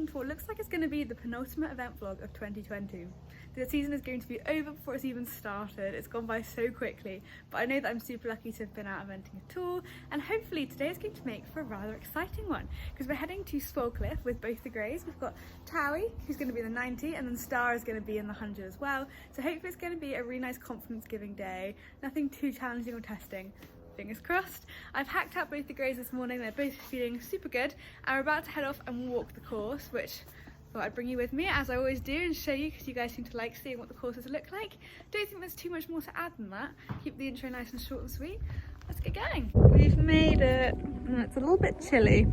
welcome to what looks like it's going to be the penultimate event vlog of 2020. The season is going to be over before it's even started. It's gone by so quickly, but I know that I'm super lucky to have been out eventing at all, and hopefully today is going to make for a rather exciting one, because we're heading to Swalcliffe with both the greys. We've got Towie, who's going to be in the 90, and then Star is going to be in the 100 as well, so hopefully it's going to be a really nice confidence giving day, nothing too challenging or testing. Fingers crossed. I've hacked out both the greys this morning, they're both feeling super good, and we're about to head off and walk the course, which I thought I'd bring you with me as I always do and show you, because you guys seem to like seeing what the courses look like. Don't think there's too much more to add than that. Keep the intro nice and short and sweet. Let's get going. We've made it, and it's a little bit chilly.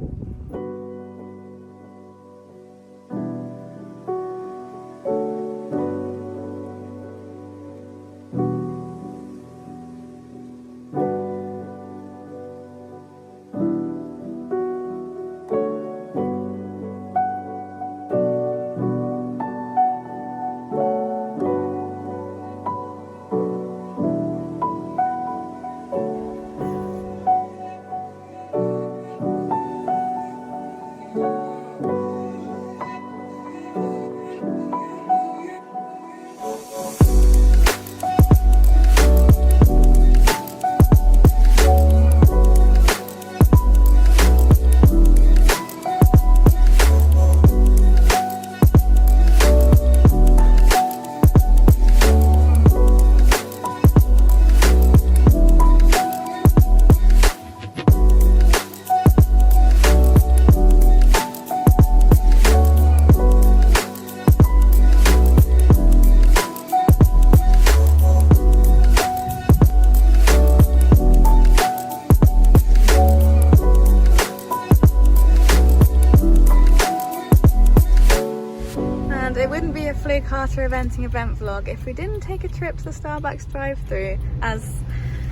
Carter eventing event vlog if we didn't take a trip to the Starbucks drive-thru, as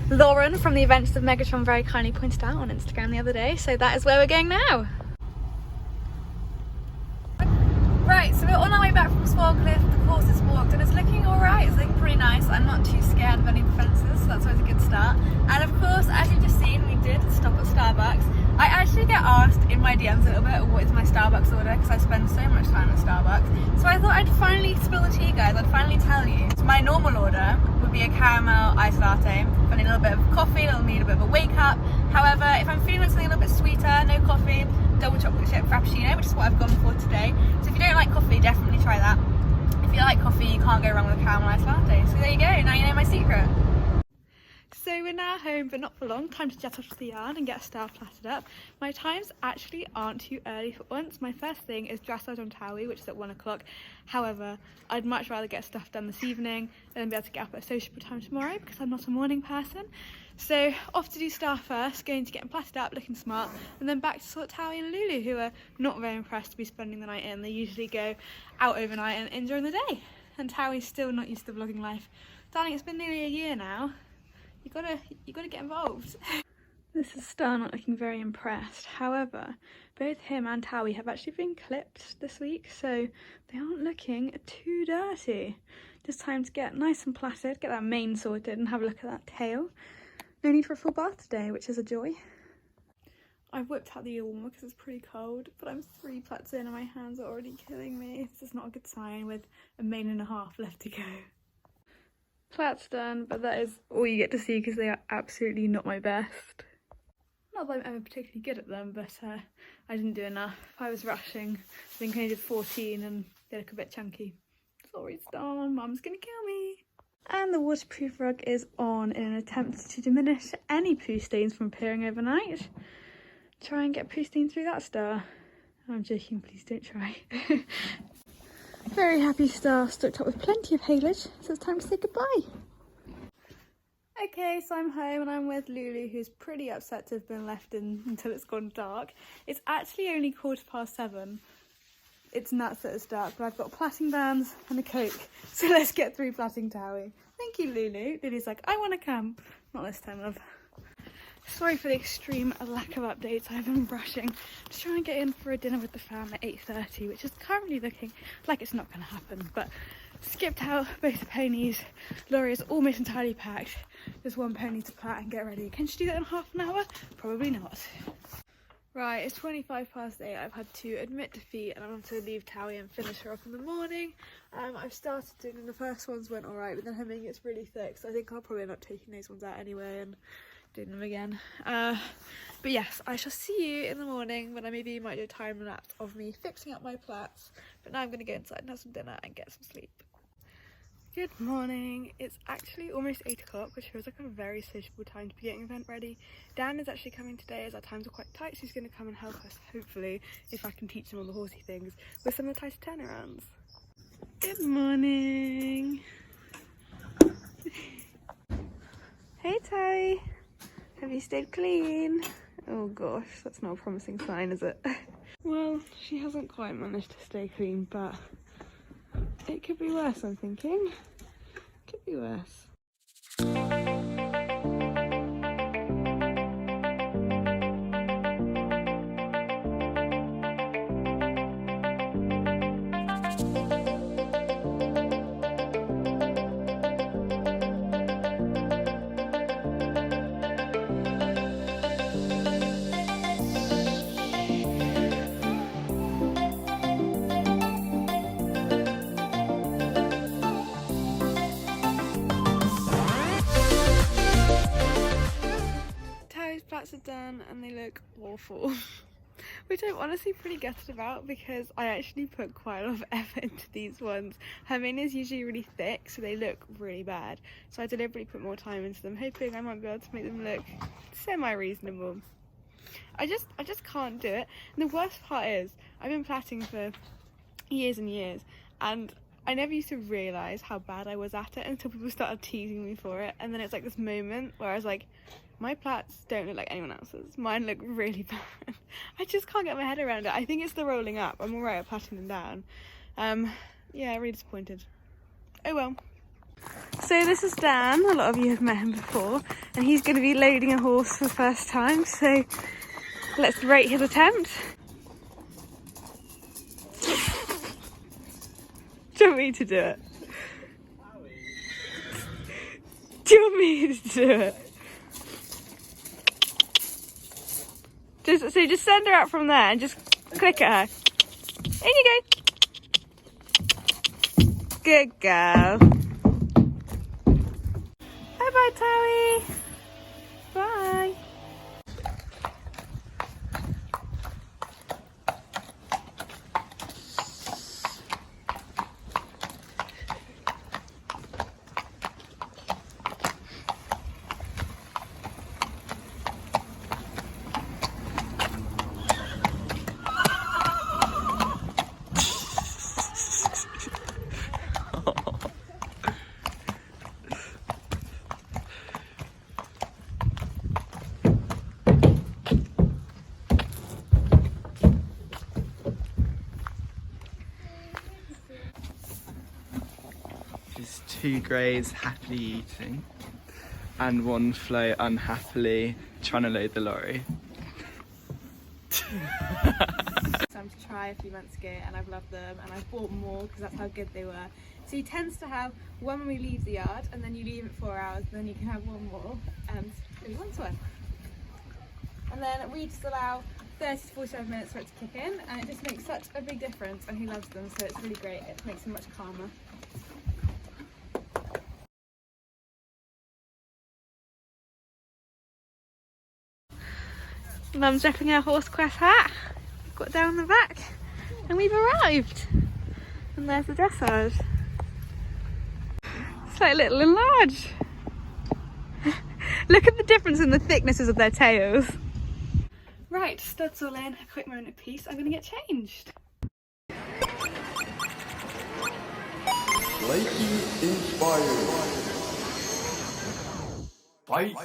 Lauren from the Adventures of Megatron very kindly pointed out on Instagram the other day, so that is where we're going now. Right, so we're on our way back from Swalcliffe. The course is walked and it's looking alright, it's looking pretty nice. I'm not too scared of any of the fences, so that's always a good start. And of course, as you've just seen, we did stop at Starbucks. I actually get asked in my DMs a little bit what is my Starbucks order, because I spend so much time at Starbucks. So I thought I'd finally spill the tea, guys. I'd finally tell you. So my normal order would be a caramel iced latte. If I need a little bit of coffee, it'll need a bit of a wake up. However, if I'm feeling something a little bit sweeter, no coffee, double chocolate chip frappuccino, which is what I've gone for today. So if you don't like coffee, definitely try that. If you like coffee, you can't go wrong with a caramel iced latte. So there you go, now you know my secret. So we're now home, but not for long. Time to jet off to the yard and get Star platted up. My times actually aren't too early for once. My first thing is Dressage on Towie, which is at 1 o'clock. However, I'd much rather get stuff done this evening and then be able to get up at a sociable time tomorrow, because I'm not a morning person. So off to do Star first, going to get them platted up, looking smart, and then back to sort Towie and Lulu, who are not very impressed to be spending the night in. They usually go out overnight and in during the day. And Towie's still not used to the vlogging life. Darling, it's been nearly a year now. You gotta get involved. This is Star not looking very impressed. However, both him and Towie have actually been clipped this week, so they aren't looking too dirty. Just time to get nice and plaited, get that mane sorted and have a look at that tail. No need for a full bath today, which is a joy. I've whipped out the ear warmer because it's pretty cold, but I'm 3 plaits in and my hands are already killing me. This is not a good sign with a mane and a half left to go. Plaits done, but that is all you get to see because they are absolutely not my best. Not that I'm ever particularly good at them, but I didn't do enough. I was rushing. I think I only did 14 and they look a bit chunky. Sorry, Star, Mum's gonna kill me. And the waterproof rug is on in an attempt to diminish any poo stains from appearing overnight. Try and get poo stain through that, Star. I'm joking, please don't try. Very happy Star, stocked up with plenty of haylage, so it's time to say goodbye. Okay, so I'm home and I'm with Lulu, who's pretty upset to have been left in until it's gone dark. It's actually only 7:15. It's nuts that it's dark, but I've got plaiting bands and a Coke, so let's get through plaiting Towie. Thank you, Lulu. Lulu's like, I want to come. Not this time, love. Sorry for the extreme lack of updates. I've been rushing to try and get in for a dinner with the fam at 8:30, which is currently looking like it's not going to happen, but skipped out both the ponies. Laurie is almost entirely packed. There's one pony to plait and get ready. Can she do that in half an hour? Probably not. Right, it's 8:25. I've had to admit defeat and I want to leave Towie and finish her off in the morning. I've started doing them. The first ones went alright, but then her mane gets really thick, so I think I'll probably end up taking those ones out anyway and doing them again. But yes, I shall see you in the morning when I maybe might do a time lapse of me fixing up my plaits. But now I'm going to go inside and have some dinner and get some sleep. Good morning. It's actually almost 8 o'clock, which feels like a very sociable time to be getting the event ready. Dan is actually coming today as our times are quite tight, so he's going to come and help us, hopefully, if I can teach him all the horsey things, with some of the tighter turnarounds. Good morning. Hey Towie. Have you stayed clean? Oh gosh, that's not a promising sign, is it? Well, she hasn't quite managed to stay clean, but it could be worse, I'm thinking. Could be worse. Plaits are done and they look awful, which I'm honestly pretty gutted about because I actually put quite a lot of effort into these ones. Her mane is usually really thick, so they look really bad, so I deliberately put more time into them, hoping I might be able to make them look semi-reasonable. I just can't do it. And the worst part is I've been plaiting for years and years, and I never used to realise how bad I was at it until people started teasing me for it, and then it's like this moment where I was like, my plaits don't look like anyone else's. Mine look really bad. I just can't get my head around it. I think it's the rolling up. I'm alright at plaiting them down. Yeah, really disappointed. Oh well. So this is Dan. A lot of you have met him before, and he's going to be loading a horse for the first time, so let's rate his attempt. Do you want me to do it? Do you want me to do it? Just send her out from there and just click at her. In you go. Good girl. Bye-bye, Towie. Bye. Two greys happily eating and one Flo unhappily trying to load the lorry. Some to try a few months ago and I've loved them, and I've bought more because that's how good they were. So he tends to have one when we leave the yard, and then you leave it 4 hours, and then you can have one more and maybe one's worth. And then we just allow 30 to 45 minutes for it to kick in, and it just makes such a big difference, and he loves them, so it's really great. It makes him much calmer. Mum's wrapping her horse crest hat, got down the back, and we've arrived. And there's the dressage. It's like little and large. Look at the difference in the thicknesses of their tails. Right, studs all in, a quick moment of peace. I'm going to get changed. Slightly inspired. Fight.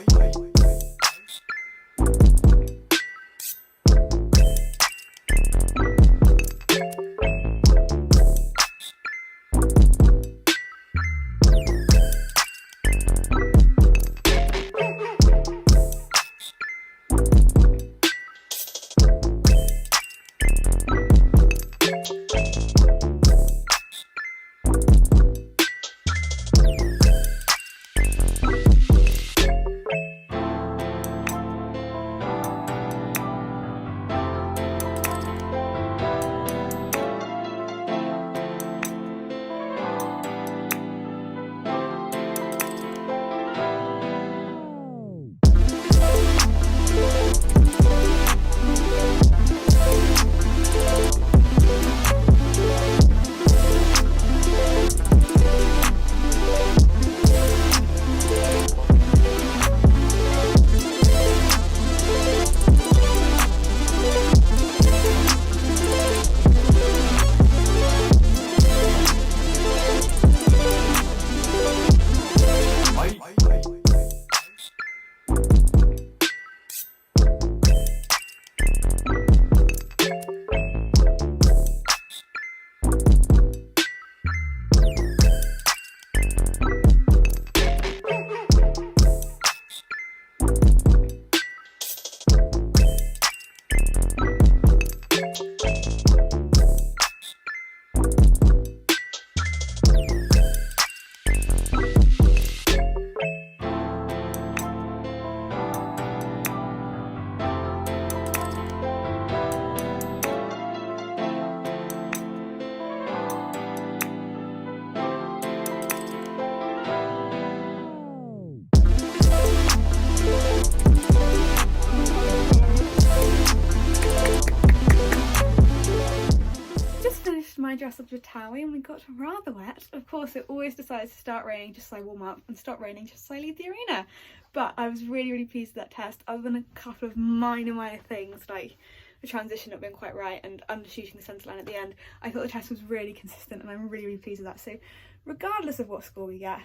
my dress up with Towie and we got rather wet. Of course, it always decides to start raining just so I warm up and stop raining just so I leave the arena. But I was really pleased with that test, other than a couple of minor things like the transition not being quite right and undershooting the centre line at the end. I thought the test was really consistent and I'm really pleased with that. So regardless of what score we get,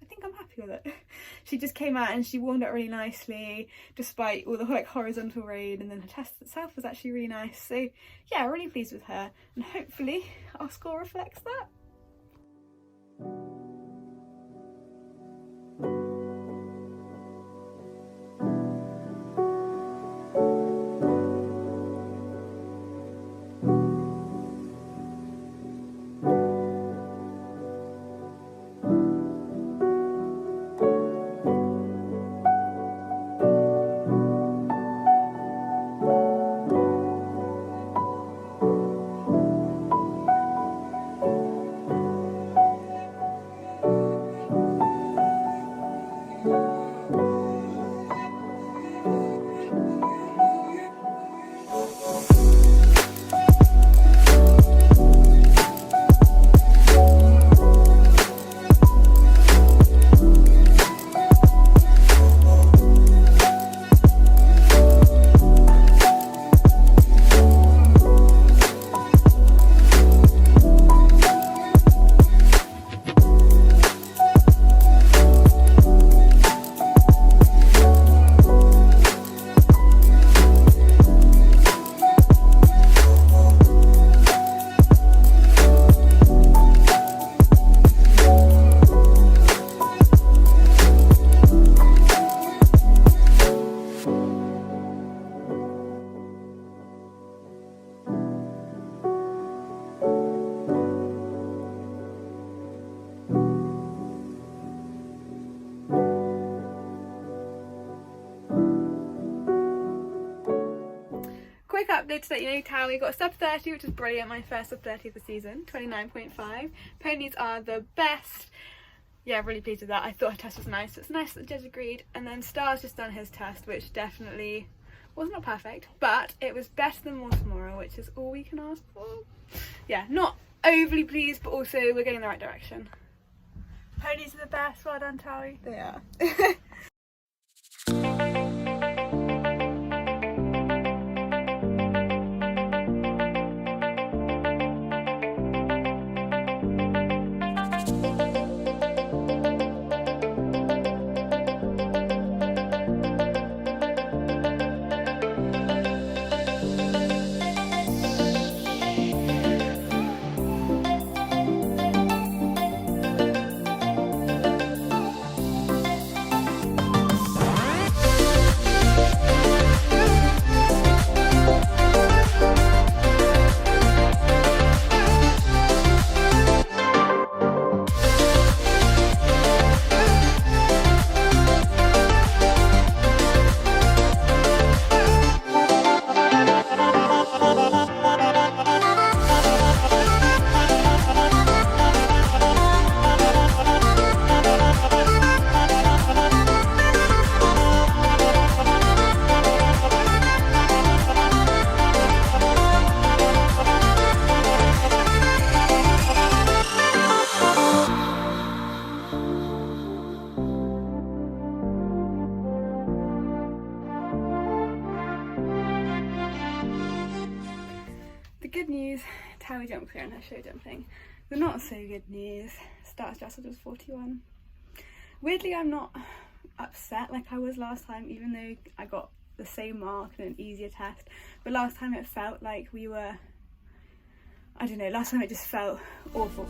I think I'm happy with it. She just came out and she warmed up really nicely despite all the like horizontal rain, and then her test itself was actually really nice. So yeah, really pleased with her, and hopefully our score reflects that. Quick update to let you know, Towie got a sub 30, which is brilliant, my first sub 30 of the season, 29.5. Ponies are the best. Yeah, really pleased with that. I thought her test was nice. It's nice that the judge agreed. And then Star's just done his test, which definitely was not perfect, but it was better than more tomorrow, which is all we can ask for. Yeah, not overly pleased, but also we're going in the right direction. Ponies are the best. Well done, Towie. They are. Good news, Towie jumped clear on her show jumping. The not so good news, Star's Dressage was 41. Weirdly, I'm not upset like I was last time, even though I got the same mark and an easier test. But last time it felt like we were, I don't know, last time it just felt awful.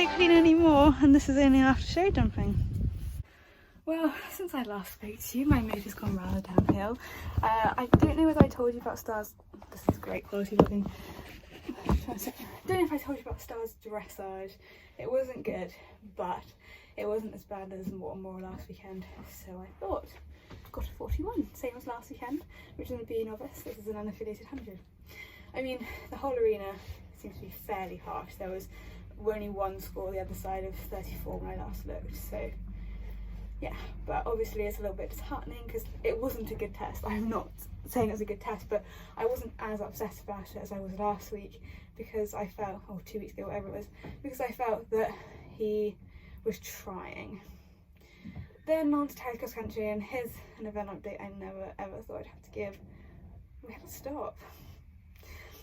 go clean anymore, and this is only after show jumping. Well, since I last spoke to you, my mood has gone rather downhill. I don't know whether I told you about Star's, this is great quality looking. I don't know if I told you about Star's dressage. It wasn't good, but it wasn't as bad as what more last weekend. So I thought, got a 41, same as last weekend, which is a B novice. This is an unaffiliated 100. I mean, the whole arena seems to be fairly harsh. There was only one score the other side of 34 when I last looked, so yeah, but obviously it's a little bit disheartening because it wasn't a good test. I'm not saying it was a good test, but I wasn't as upset about it as I was last week because I felt, or 2 weeks ago, whatever it was, because I felt that he was trying. Then on to Towie cross country, and here's an event update I never ever thought I'd have to give. We had to stop.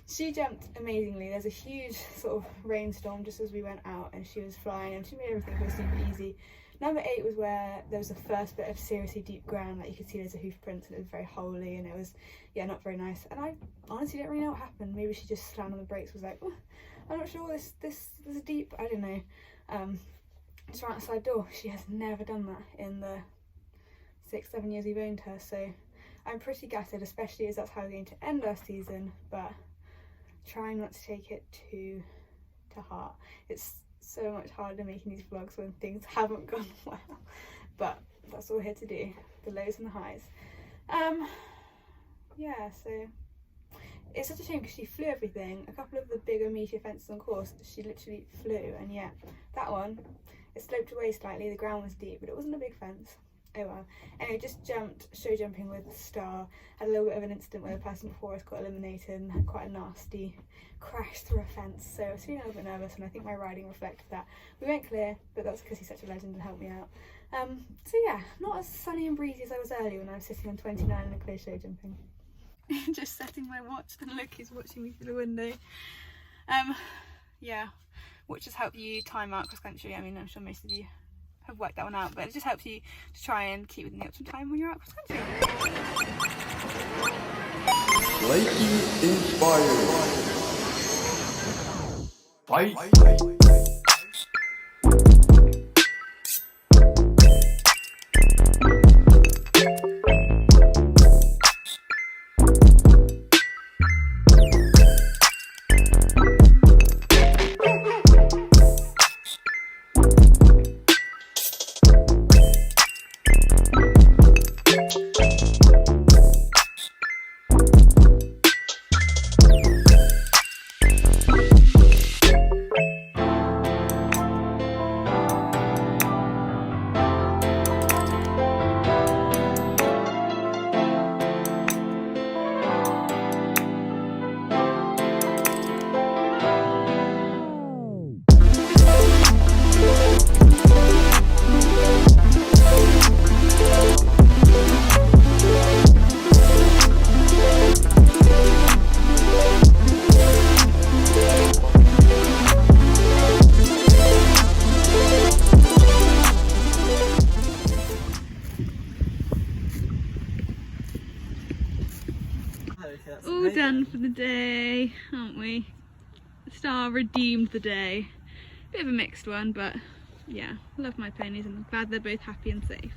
She jumped amazingly. There's a huge sort of rainstorm just as we went out, and she was flying and she made everything go super easy. Number 8 was where there was the first bit of seriously deep ground that you could see there's a hoof prints, and it was very holy, and it was, yeah, not very nice. And I honestly don't really know what happened. Maybe she just slammed on the brakes, was like, oh, I'm not sure this is deep, I don't know. Just ran outside door. She has never done that in the 6-7 years we've owned her, so I'm pretty gutted, especially as that's how we're going to end our season, but trying not to take it too to heart. It's so much harder making these vlogs when things haven't gone well, but that's all we're here to do, the lows and the highs. Yeah, so it's such a shame because she flew everything. A couple of the bigger meatier fences on course she literally flew, and yet that one, it sloped away slightly, the ground was deep, but it wasn't a big fence. Oh well. Anyway, just jumped show jumping with Star. Had a little bit of an incident where the person before us got eliminated and had quite a nasty crash through a fence, so I was feeling a little bit nervous, and I think my riding reflected that. We went clear, but that's because he's such a legend and helped me out. So yeah, not as sunny and breezy as I was earlier when I was sitting on 29 in a clear show jumping. Just setting my watch, and look, he's watching me through the window. Yeah, watches help you time out cross country. I mean, I'm sure most of you have worked that one out, but it just helps you to try and keep within the optimum time when you're out cross country. Slightly inspired. Fight. All done for the day, aren't we? Star redeemed the day. Bit of a mixed one, but yeah, love my ponies and I'm glad they're both happy and safe.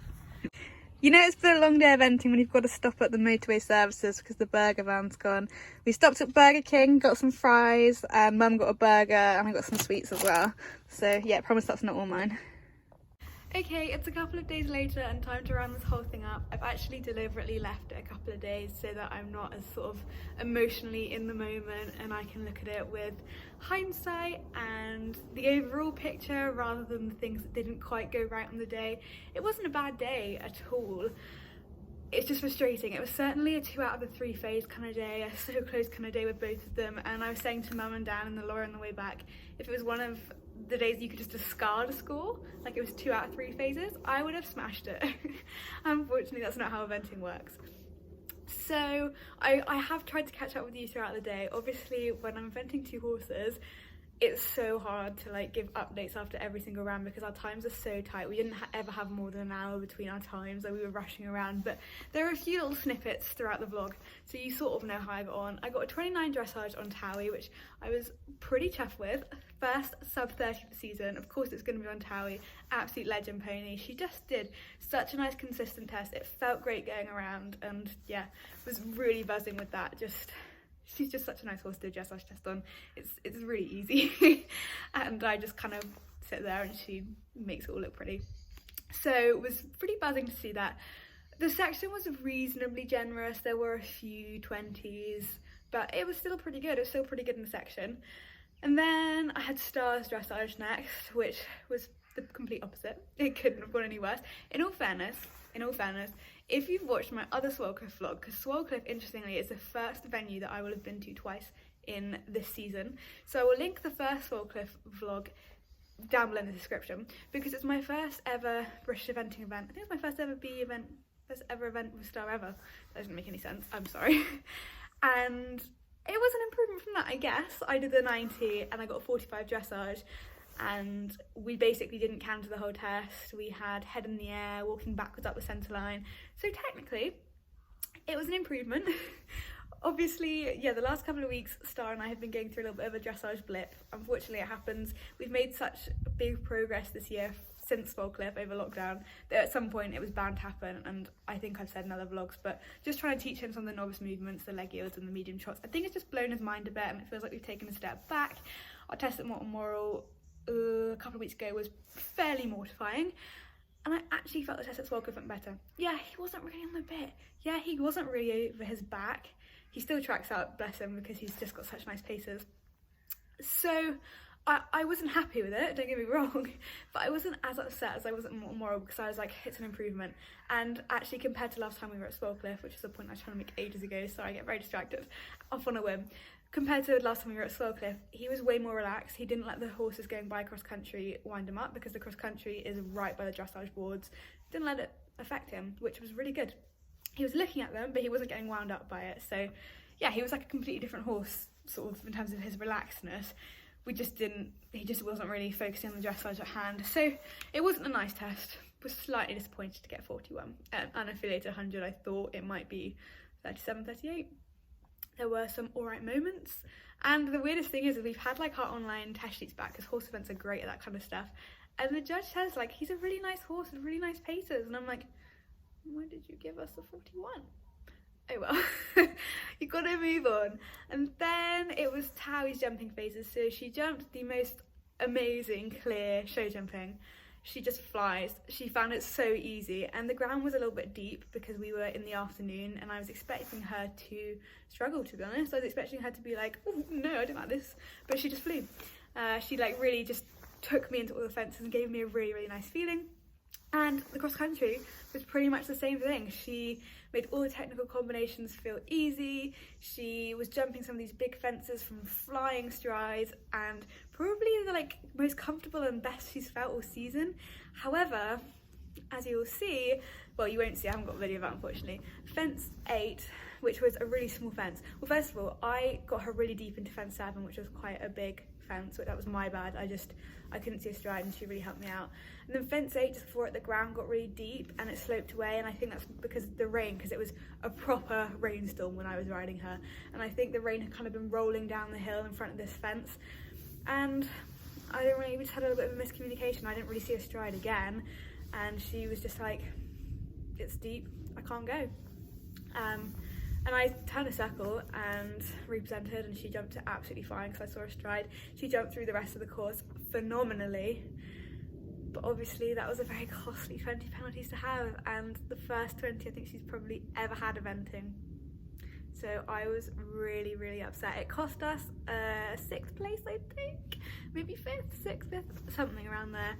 You know it's been a long day of eventing when you've got to stop at the motorway services because the burger van's gone. We stopped at Burger King, got some fries, Mum got a burger and I got some sweets as well. So yeah, promise that's not all mine. Okay, it's a couple of days later and time to round this whole thing up. I've actually deliberately left it a couple of days so that I'm not as sort of emotionally in the moment and I can look at it with hindsight and the overall picture rather than the things that didn't quite go right on the day. It wasn't a bad day at all. It's just frustrating. It was certainly a 2 out of the 3 phase kind of day, a so close kind of day with both of them, and I was saying to Mum and Dan and the lorry on the way back, if it was one of the days you could just discard a score, like it was 2 out of 3 phases, I would have smashed it. Unfortunately, that's not how eventing works. So I have tried to catch up with you throughout the day. Obviously, when I'm eventing 2 horses, it's so hard to like give updates after every single round because our times are so tight. We didn't ever have more than an hour between our times, so we were rushing around. But there are a few little snippets throughout the vlog, so you sort of know how I got on. I got a 29 dressage on Towie, which I was pretty chuffed with. First sub 30 of the season. Of course it's going to be on Towie. Absolute legend pony. She just did such a nice consistent test. It felt great going around, and yeah, was really buzzing with that. She's just such a nice horse to do a dressage test on. It's really easy and I just kind of sit there and she makes it all look pretty. So it was pretty buzzing to see that. The section was reasonably generous. There were a few 20s, but it was still pretty good. It was still pretty good in the section. And then I had Stars dressage next, which was the complete opposite. It couldn't have gone any worse. In all fairness, if you've watched my other Swalcliffe vlog, because Swalcliffe, interestingly, is the first venue that I will have been to twice in this season. So I will link the first Swalcliffe vlog down below in the description, because it's my first ever British eventing event. I think it's my first ever BE event, first ever event with Star ever. That doesn't make any sense, I'm sorry. And it was an improvement from that, I guess. I did the 90 and I got a 45 dressage. And we basically didn't canter the whole test. We had head in the air, walking backwards up the centre line. So technically, it was an improvement. Obviously, yeah, the last couple of weeks, Star and I have been going through a little bit of a dressage blip. Unfortunately, it happens. We've made such big progress this year since Swalcliffe over lockdown that at some point it was bound to happen, and I think I've said in other vlogs, but just trying to teach him some of the novice movements, the leg yields and the medium trots. I think it's just blown his mind a bit and it feels like we've taken a step back. Our test at Morton Moral a couple of weeks ago was fairly mortifying, and I actually felt the test at Swalcliffe went better. Yeah, he wasn't really on the bit. Yeah, he wasn't really over his back. He still tracks out, bless him, because he's just got such nice paces. So I wasn't happy with it, don't get me wrong, but I wasn't as upset as I was at Morton Moral, because I was like, it's an improvement. And actually, compared to last time we were at Swalcliffe, which is a point I was trying to make ages ago, so I get very distracted, off on a whim. Compared to last time we were at Swalcliffe, he was way more relaxed. He didn't let the horses going by cross country wind him up, because the cross country is right by the dressage boards. Didn't let it affect him, which was really good. He was looking at them, but he wasn't getting wound up by it. So yeah, he was like a completely different horse, sort of in terms of his relaxedness. He just wasn't really focusing on the dressage at hand. So it wasn't a nice test. Was slightly disappointed to get 41. Unaffiliated 100, I thought it might be 37, 38. There were some alright moments, and the weirdest thing is we've had like our online test sheets back, because horse events are great at that kind of stuff, and the judge says like, he's a really nice horse with really nice paces, and I'm like, why did you give us a 41? Oh well, you gotta move on. And then it was Towie's jumping phases. So she jumped the most amazing clear show jumping. She just flies. She found it so easy, and the ground was a little bit deep because we were in the afternoon, and I was expecting her to struggle, to be honest. I was expecting her to be like, oh no, I don't like this, but she just flew. She like really just took me into all the fences and gave me a really, really nice feeling. And the cross country was pretty much the same thing. She made all the technical combinations feel easy. She was jumping some of these big fences from flying strides, and probably the like most comfortable and best she's felt all season. However, as you'll see, well, you won't see, I haven't got a video of that unfortunately, fence 8, which was a really small fence. Well, first of all, I got her really deep into fence 7, which was quite a big fence, but that was my bad. I couldn't see a stride, and she really helped me out. And then fence 8, just before it, the ground got really deep and it sloped away, and I think that's because of the rain, because it was a proper rainstorm when I was riding her, and I think the rain had kind of been rolling down the hill in front of this fence, and we just had a little bit of a miscommunication. I didn't really see a stride again, and she was just like, it's deep, I can't go. And I turned a circle and represented, and she jumped it absolutely fine because I saw her stride. She jumped through the rest of the course phenomenally, but obviously that was a very costly 20 penalties to have, and the first 20 I think she's probably ever had eventing. So I was really, really upset. It cost us 6th place, I think, maybe 5th, 6th, 5th, something around there.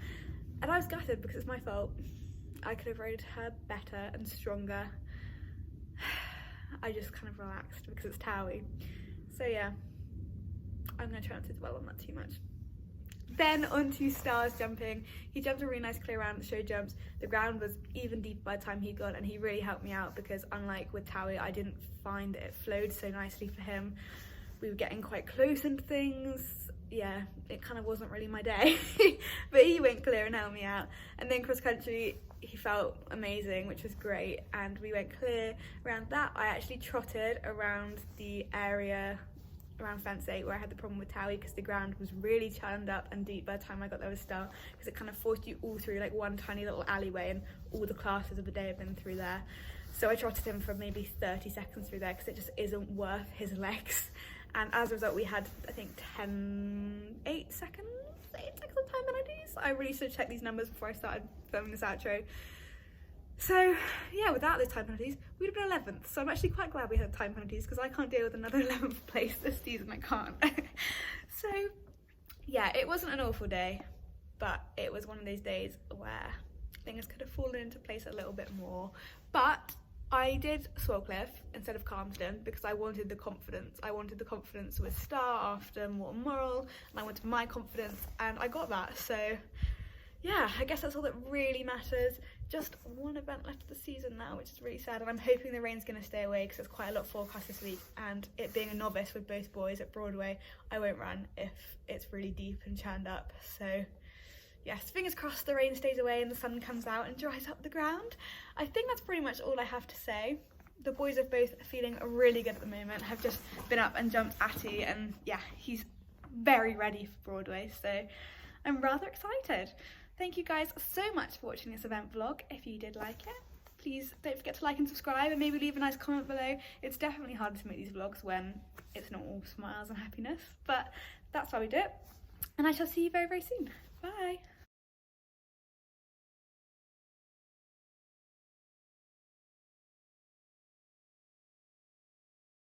And I was gutted because it's my fault. I could have rated her better and stronger. I just kind of relaxed because it's Towie. So yeah, I'm going to try not to dwell on that too much. Then on to Stars jumping. He jumped a really nice clear round at the show jumps. The ground was even deeper by the time he'd gone, and he really helped me out because unlike with Towie, I didn't find that it flowed so nicely for him. We were getting quite close into things, yeah, it kind of wasn't really my day. But he went clear and helped me out. And then cross country, he felt amazing, which was great, and we went clear. Around that, I actually trotted around the area around fence 8 where I had the problem with Towie, because the ground was really churned up and deep by the time I got there with Star, because it kind of forced you all through like one tiny little alleyway, and all the classes of the day have been through there. So I trotted him for maybe 30 seconds through there, because it just isn't worth his legs. And as a result, we had, I think, 8 seconds of time penalties. I really should check these numbers before I started filming this outro. So yeah, without those time penalties, we'd have been 11th. So I'm actually quite glad we had time penalties, because I can't deal with another 11th place this season, I can't. So yeah, it wasn't an awful day, but it was one of those days where things could have fallen into place a little bit more. But I did Swalcliffe instead of Calmsden because I wanted the confidence. I wanted the confidence with Star after Morton Moral, and I wanted my confidence, and I got that. So yeah, I guess that's all that really matters. Just one event left of the season now, which is really sad, and I'm hoping the rain's going to stay away because there's quite a lot of forecast this week, and it being a novice with both boys at Broadway, I won't run if it's really deep and churned up. So yes, fingers crossed the rain stays away and the sun comes out and dries up the ground. I think that's pretty much all I have to say. The boys are both feeling really good at the moment. I've just been up and jumped Atty, and yeah, he's very ready for Broadway, so I'm rather excited. Thank you guys so much for watching this event vlog. If you did like it, please don't forget to like and subscribe, and maybe leave a nice comment below. It's definitely harder to make these vlogs when it's not all smiles and happiness, but that's why we do it. And I shall see you very, very soon. Bye.